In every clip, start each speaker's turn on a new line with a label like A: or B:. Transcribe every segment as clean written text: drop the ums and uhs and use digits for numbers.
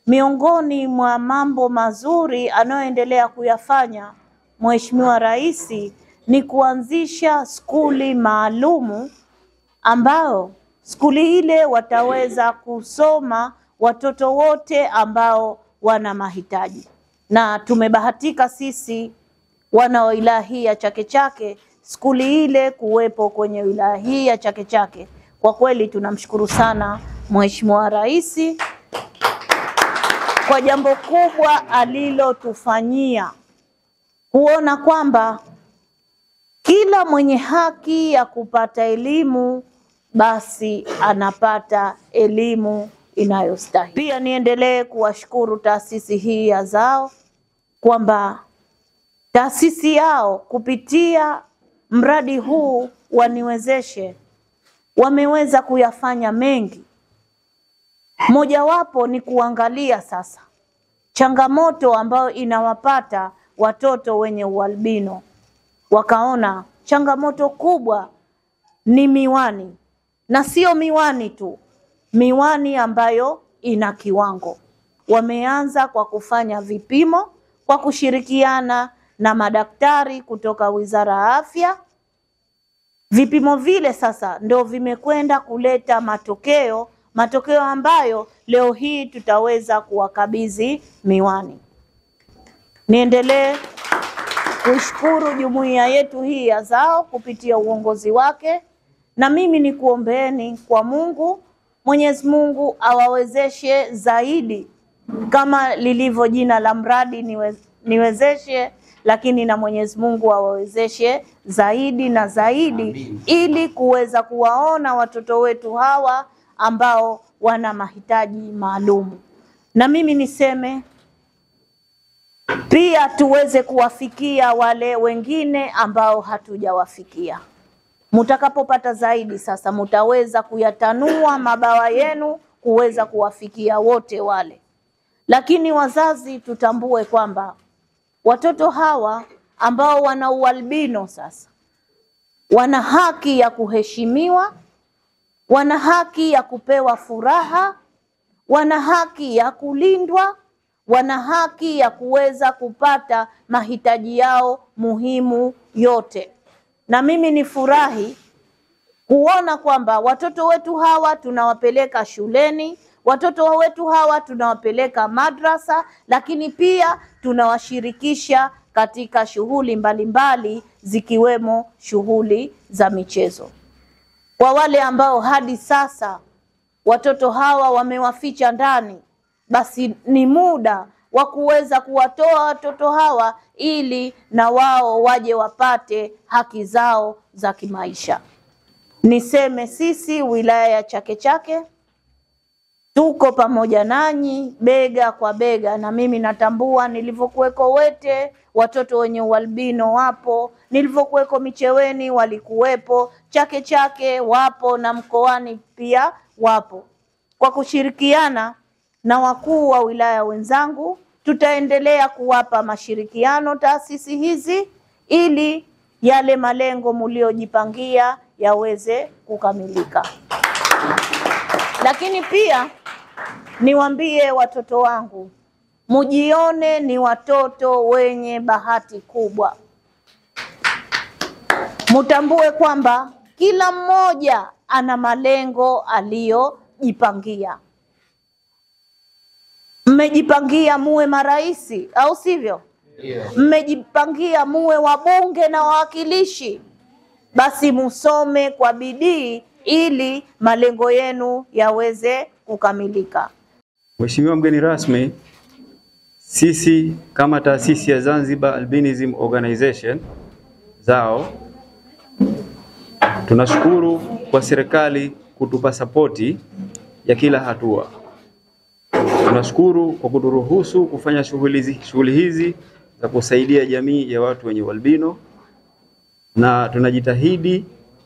A: miongoni mwa mambo mazuri anayoendelea kuyafanya Mheshimiwa Rais ni kuanzisha skuli maalumu ambao skuli ile wataweza kusoma watoto wote ambao wana mahitaji. Na tumebahatika sisi wana wilaya hii ya Chake Chake skuli ile kuwepo kwenye wilaya hii ya Chake Chake. Kwa kweli tunamshukuru sana Mheshimiwa Rais kwa jambo kubwa alilotufanyia, kuona kwamba kila mwenye haki ya kupata elimu basi anapata elimu inayostahili. Pia niendelee kuwashukuru taasisi hii ya Zao kwamba taasisi yao kupitia mradi huu waniwezeshe wameweza kuyafanya mengi. Mojawapo ni kuangalia sasa changamoto ambayo inawapata watoto wenye ualbino. Wakaona changamoto kubwa ni miwani, na sio miwani tu, miwani ambayo ina kiwango. Wameanza kwa kufanya vipimo kwa kushirikiana na madaktari kutoka Wizara ya Afya. Vipimo vile sasa ndio vimekwenda kuleta matokeo ambayo leo hii tutaweza kuwakabidhi miwani. Niendelee kushukuru jumuiya yetu hii ya Zao kupitia uongozi wake, na mimi nikuombeeni kwa Mungu, Mwenyezi Mungu awawezeshe zaidi kama lilivyo jina la mradi niwezeshe, lakini na Mwenyezi Mungu awawezeshe zaidi na zaidi. Amin. Ili kuweza kuwaona watoto wetu hawa ambao wana mahitaji maalum. Na mimi niseme pia tuweze kuwafikia wale wengine ambao hatujawafikia. Mtakapopata zaidi sasa mtaweza kuyatanua mabawa yenu kuweza kuwafikia wote wale. Lakini wazazi tutambue kwamba watoto hawa ambao wana ualbino sasa wana haki ya kuheshimiwa, wana haki ya kupewa furaha, wana haki ya kulindwa, wana haki ya kuweza kupata mahitaji yao muhimu yote. Na mimi nifurahi kuona kwamba watoto wetu hawa tunawapeleka shuleni, watoto wetu hawa tunawapeleka madrasa, lakini pia tunawashirikisha katika shughuli mbalimbali zikiwemo shughuli za michezo. Kwa wale ambao hadi sasa watoto hawa wamewaficha ndani, basi ni muda wa kuweza kuwatoa watoto hawa ili na wao waje wapate haki zao za kimaisha. Niseme sisi wilaya ya Chake Chake tuko pamoja nanyi bega kwa bega, na mimi natambua nilivyokuweko Wete watoto wenye ualbino wapo, nilivyokuweko Micheweni walikuwepo, Chake Chake wapo, na mkoani pia wapo. Kwa kushirikiana na wakuu wa wilaya wenzangu tutaendelea kuwapa mashirikiano taasisi hizi ili yale malengo mliojipangia yaweze kukamilika. Lakini pia niwaambie watoto wangu, mujione ni watoto wenye bahati kubwa. Mutambue kwamba kila mmoja ana malengo aliyojipangia. Mmejipangia muwe maraisi, au sivyo? Yeah. Mmejipangia muwe wabunge na wawakilishi. Basi musome kwa bidii ili malengo yenu yaweze kukamilika.
B: Mheshimiwa mgeni rasmi, sisi kama taasisi ya Zanzibar Albinism Organization Zao tunashukuru kwa serikali kutupa sapoti ya kila hatua. Tunashukuru kwa kuturuhusu kufanya shughuli hizi za kusaidia jamii ya watu wenye ualbino, na tunajitahidi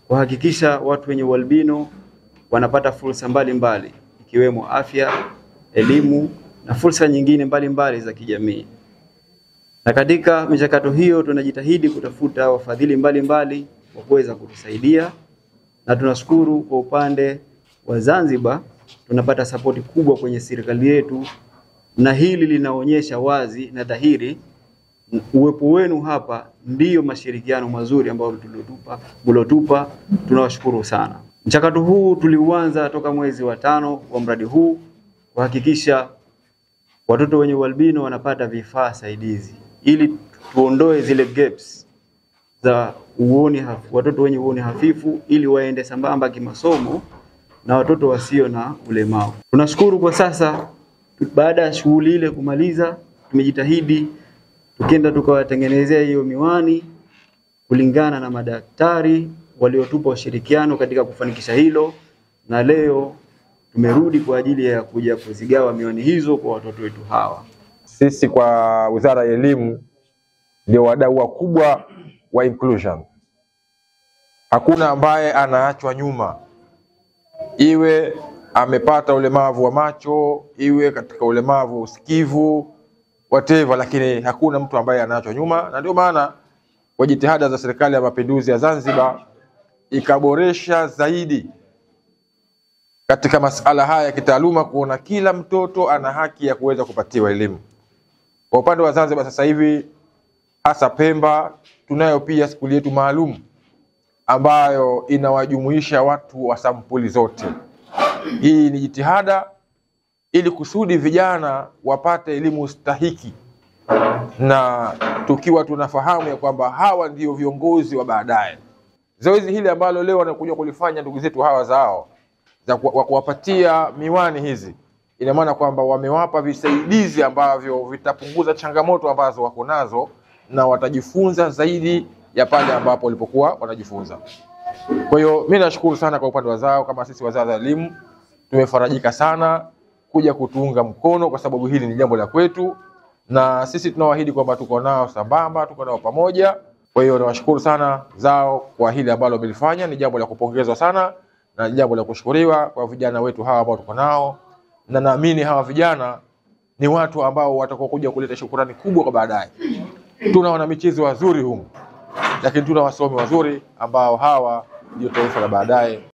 B: kuhakikisha watu wenye ualbino wanapata fursa mbalimbali ikiwemo afya, elimu na fursa nyingine mbalimbali za kijamii. Na katika michakato hiyo tunajitahidi kutafuta wafadhili mbalimbali wa kuweza kutusaidia, na tunashukuru kwa upande wa Zanzibar tunapata sapoti kubwa kwenye serikali yetu na hili linaonyesha wazi na dhahiri uwepo wenu hapa ndiyo mashirikiano mazuri ambayo mlotupa. Tunawashukuru sana. Mchakato huu tuliuanza toka mwezi wa 5 wa mradi huu kuhakikisha watoto wenye ualbino wanapata vifaa saidizi ili tuondoe zile gaps za watoto wenye uoni hafifu ili waende sambamba kimasomo na watoto wasio na ulemavu. Tunashukuru kwa sasa, baada ya shughuli ile kumaliza, tumejitahidi tukenda tukawatengenezea hiyo miwani kulingana na madaktari waliotupa ushirikiano katika kufanikisha hilo, na leo tumerudi kwa ajili ya kuja kuzigawa miwani hizo kwa watoto wetu hawa.
C: Sisi kwa Wizara ya Elimu ndio wadau wakubwa wa inclusion. Hakuna ambaye anaachwa nyuma, iwe amepata ulemavu wa macho, iwe katika ulemavu wa usikivu, whatever, lakini hakuna mtu ambaye anaachwa nyuma. Na ndio maana kwa jitihada za Serikali ya Mapinduzi ya Zanzibar ikaboresha zaidi katika masuala haya ya kitaaluma, kuona kila mtoto ana haki ya kuweza kupatiwa elimu. Kwa upande wa Zanzibar sasa hivi, hasa Pemba, tunayo pia skuli yetu maalum ambayo inawajumuisha watu wa sampuli zote. Hii ni jitihada ili kusudi vijana wapate elimu stahiki, na tukiwa tunafahamu ya kwamba hawa ndio viongozi wa baadaye. Zoezi hili ambalo leo wanakuja kulifanya ndugu zetu hawa zao za kuwapatia miwani hizi, ina maana kwamba wamewapa visaidizi ambavyo vitapunguza changamoto ambazo wako nazo, na watajifunza zaidi ya pale ambapo walipokuwa wanajifunza. Kwa hiyo mimi nashukuru sana kwa upande wa zao. Kama sisi Wizara ya Elimu tumefarajika sana kuja kutuunga mkono, kwa sababu hili ni jambo la kwetu, na sisi tunawaahidi kwamba tuko nao sambamba, tuko nao pamoja. Kwa hiyo nawashukuru sana zao kwa hili ambalo wamelifanya. Ni jambo la kupongezwa sana na jambo la kushukuriwa kwa vijana wetu hawa ambao tuko nao, na naamini hawa vijana ni watu ambao watakuwa kuja kuleta shukrani kubwa kwa baadaye. Tuna wana michezo wazuri humu, lakini tuna wasomi wazuri ambao hawa ndio taifa la baadaye.